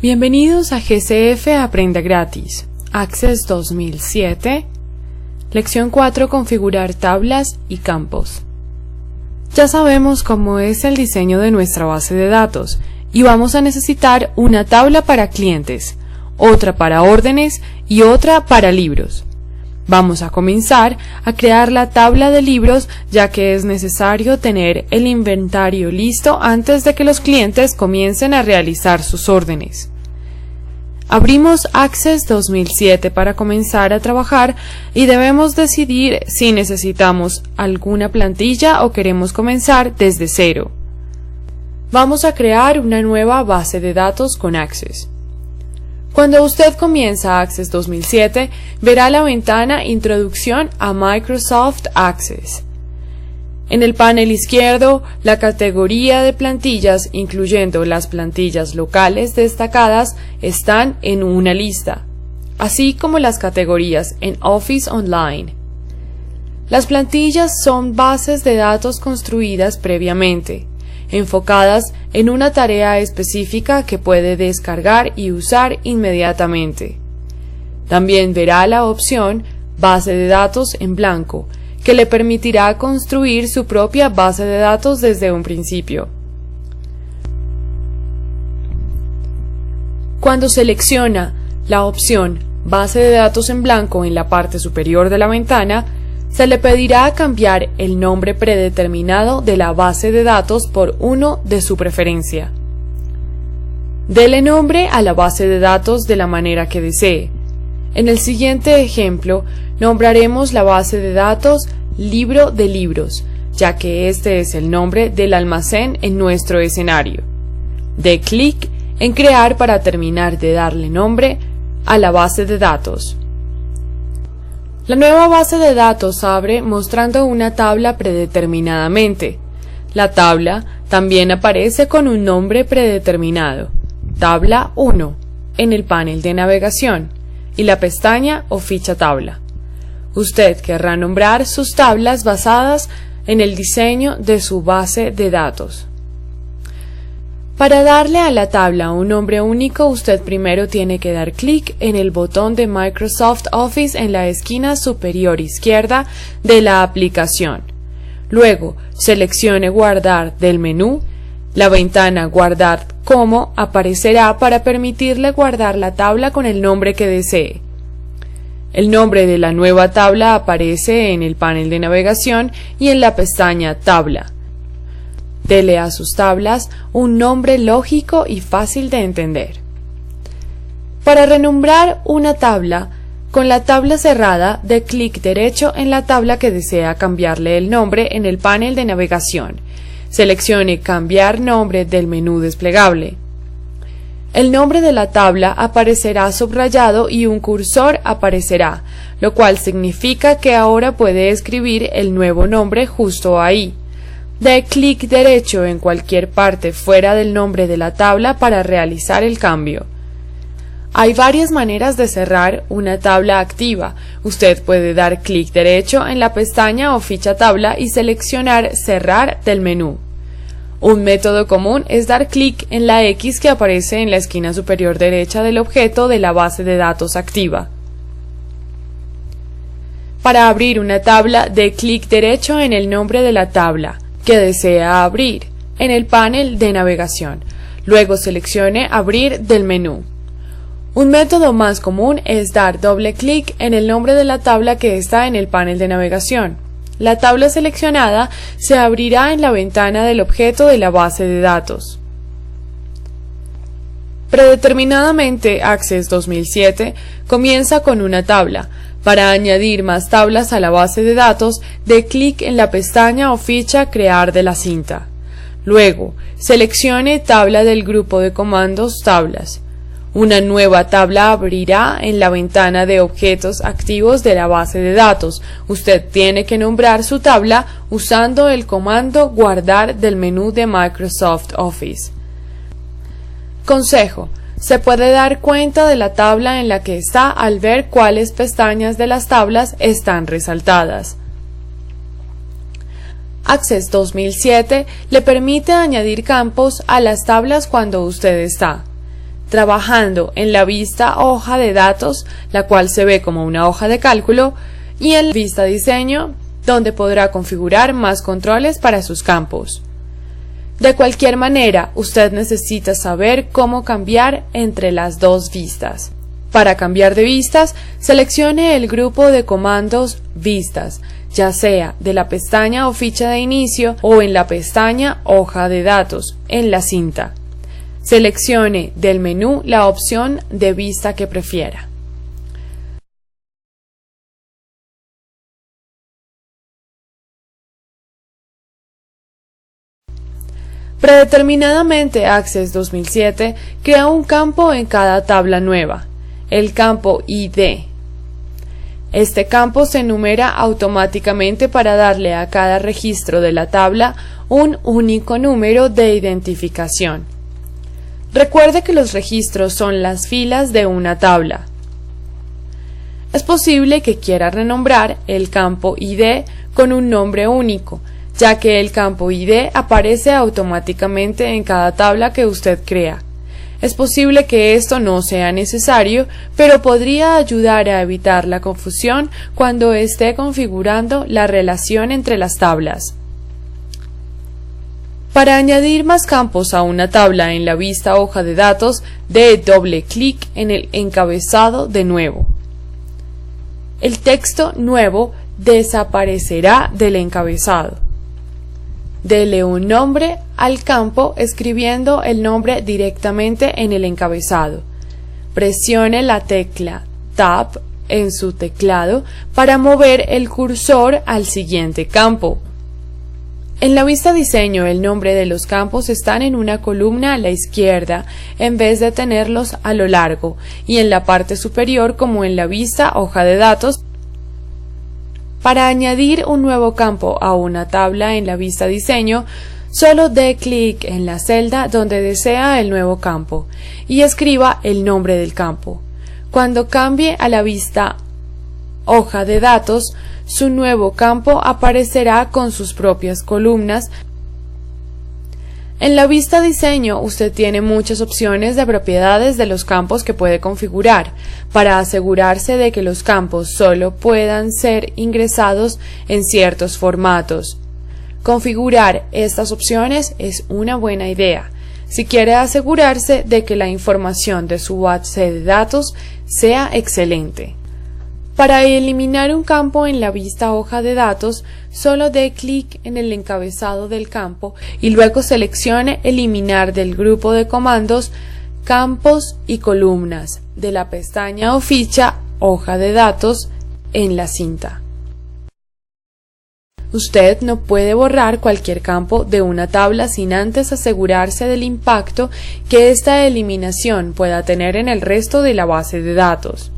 Bienvenidos a GCF Aprenda Gratis, Access 2007, Lección 4, Configurar tablas y campos. Ya sabemos cómo es el diseño de nuestra base de datos y vamos a necesitar una tabla para clientes, otra para órdenes y otra para libros. Vamos a comenzar a crear la tabla de libros, ya que es necesario tener el inventario listo antes de que los clientes comiencen a realizar sus órdenes. Abrimos Access 2007 para comenzar a trabajar y debemos decidir si necesitamos alguna plantilla o queremos comenzar desde cero. Vamos a crear una nueva base de datos con Access. Cuando usted comienza Access 2007, verá la ventana Introducción a Microsoft Access. En el panel izquierdo, la categoría de plantillas, incluyendo las plantillas locales destacadas, están en una lista, así como las categorías en Office Online. Las plantillas son bases de datos construidas previamente, enfocadas en una tarea específica que puede descargar y usar inmediatamente. También verá la opción Base de datos en blanco, que le permitirá construir su propia base de datos desde un principio. Cuando selecciona la opción Base de datos en blanco en la parte superior de la ventana, se le pedirá cambiar el nombre predeterminado de la base de datos por uno de su preferencia. Dele nombre a la base de datos de la manera que desee. En el siguiente ejemplo, nombraremos la base de datos Libro de Libros, ya que este es el nombre del almacén en nuestro escenario. Dé clic en Crear para terminar de darle nombre a la base de datos. La nueva base de datos abre mostrando una tabla predeterminadamente. La tabla también aparece con un nombre predeterminado, Tabla 1, en el panel de navegación, y la pestaña o ficha tabla. Usted querrá nombrar sus tablas basadas en el diseño de su base de datos. Para darle a la tabla un nombre único, usted primero tiene que dar clic en el botón de Microsoft Office en la esquina superior izquierda de la aplicación. Luego, seleccione Guardar del menú. La ventana Guardar como aparecerá para permitirle guardar la tabla con el nombre que desee. El nombre de la nueva tabla aparece en el panel de navegación y en la pestaña Tabla. Dele a sus tablas un nombre lógico y fácil de entender. Para renombrar una tabla, con la tabla cerrada, dé clic derecho en la tabla que desea cambiarle el nombre en el panel de navegación. Seleccione Cambiar nombre del menú desplegable. El nombre de la tabla aparecerá subrayado y un cursor aparecerá, lo cual significa que ahora puede escribir el nuevo nombre justo ahí. Dé clic derecho en cualquier parte fuera del nombre de la tabla para realizar el cambio. Hay varias maneras de cerrar una tabla activa. Usted puede dar clic derecho en la pestaña o ficha tabla y seleccionar Cerrar del menú. Un método común es dar clic en la X que aparece en la esquina superior derecha del objeto de la base de datos activa. Para abrir una tabla, dé clic derecho en el nombre de la tabla que desea abrir en el panel de navegación. Luego seleccione Abrir del menú. Un método más común es dar doble clic en el nombre de la tabla que está en el panel de navegación. La tabla seleccionada se abrirá en la ventana del objeto de la base de datos. Predeterminadamente, Access 2007 comienza con una tabla. Para añadir más tablas a la base de datos, dé clic en la pestaña o ficha Crear de la cinta. Luego, seleccione Tabla del grupo de comandos Tablas. Una nueva tabla abrirá en la ventana de objetos activos de la base de datos. Usted tiene que nombrar su tabla usando el comando Guardar del menú de Microsoft Office. Consejo: se puede dar cuenta de la tabla en la que está al ver cuáles pestañas de las tablas están resaltadas. Access 2007 le permite añadir campos a las tablas cuando usted está. trabajando en la vista hoja de datos, la cual se ve como una hoja de cálculo, y en la vista diseño, donde podrá configurar más controles para sus campos. De cualquier manera, usted necesita saber cómo cambiar entre las dos vistas. Para cambiar de vistas, seleccione el grupo de comandos Vistas, ya sea de la pestaña o ficha de inicio o en la pestaña Hoja de datos, en la cinta. Seleccione del menú la opción de vista que prefiera. Predeterminadamente Access 2007 crea un campo en cada tabla nueva, el campo ID. Este campo se enumera automáticamente para darle a cada registro de la tabla un único número de identificación. Recuerde que los registros son las filas de una tabla. Es posible que quiera renombrar el campo ID con un nombre único, ya que el campo ID aparece automáticamente en cada tabla que usted crea. Es posible que esto no sea necesario, pero podría ayudar a evitar la confusión cuando esté configurando la relación entre las tablas. Para añadir más campos a una tabla en la vista hoja de datos, dé doble clic en el encabezado de nuevo. El texto nuevo desaparecerá del encabezado. Dele un nombre al campo escribiendo el nombre directamente en el encabezado. Presione la tecla Tab en su teclado para mover el cursor al siguiente campo. En la vista diseño, el nombre de los campos están en una columna a la izquierda en vez de tenerlos a lo largo y en la parte superior como en la vista hoja de datos. Para añadir un nuevo campo a una tabla en la vista diseño, solo dé clic en la celda donde desea el nuevo campo y escriba el nombre del campo. Cuando cambie a la vista hoja de datos, su nuevo campo aparecerá con sus propias columnas. En la vista diseño usted tiene muchas opciones de propiedades de los campos que puede configurar para asegurarse de que los campos solo puedan ser ingresados en ciertos formatos. Configurar estas opciones es una buena idea si quiere asegurarse de que la información de su base de datos sea excelente. Para eliminar un campo en la vista hoja de datos, solo dé clic en el encabezado del campo y luego seleccione Eliminar del grupo de comandos Campos y columnas de la pestaña o ficha Hoja de datos en la cinta. Usted no puede borrar cualquier campo de una tabla sin antes asegurarse del impacto que esta eliminación pueda tener en el resto de la base de datos.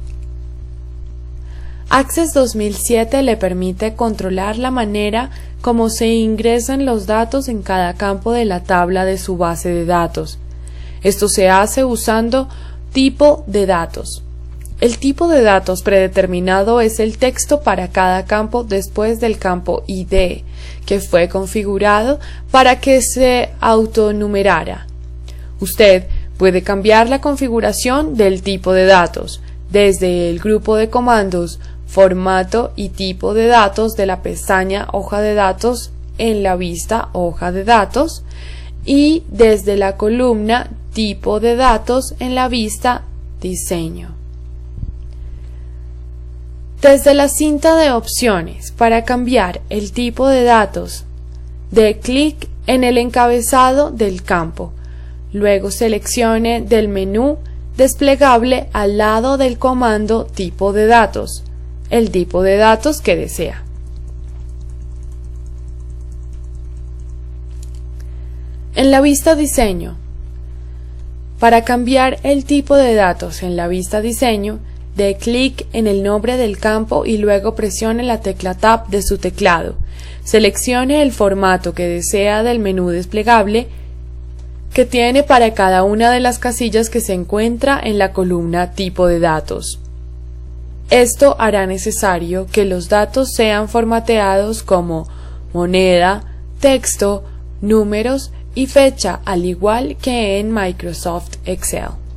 Access 2007 le permite controlar la manera como se ingresan los datos en cada campo de la tabla de su base de datos. Esto se hace usando tipo de datos. El tipo de datos predeterminado es el texto para cada campo después del campo ID, que fue configurado para que se autonumerara. Usted puede cambiar la configuración del tipo de datos desde el grupo de comandos Formato y tipo de datos de la pestaña Hoja de datos en la vista Hoja de datos y desde la columna Tipo de datos en la vista Diseño. Desde la cinta de opciones para cambiar el tipo de datos, dé clic en el encabezado del campo. Luego seleccione del menú desplegable al lado del comando Tipo de datos el tipo de datos que desea. En la vista Diseño, para cambiar el tipo de datos en la vista Diseño, dé clic en el nombre del campo y luego presione la tecla Tab de su teclado. Seleccione el formato que desea del menú desplegable que tiene para cada una de las casillas que se encuentra en la columna Tipo de datos. Esto hará necesario que los datos sean formateados como moneda, texto, números y fecha, al igual que en Microsoft Excel.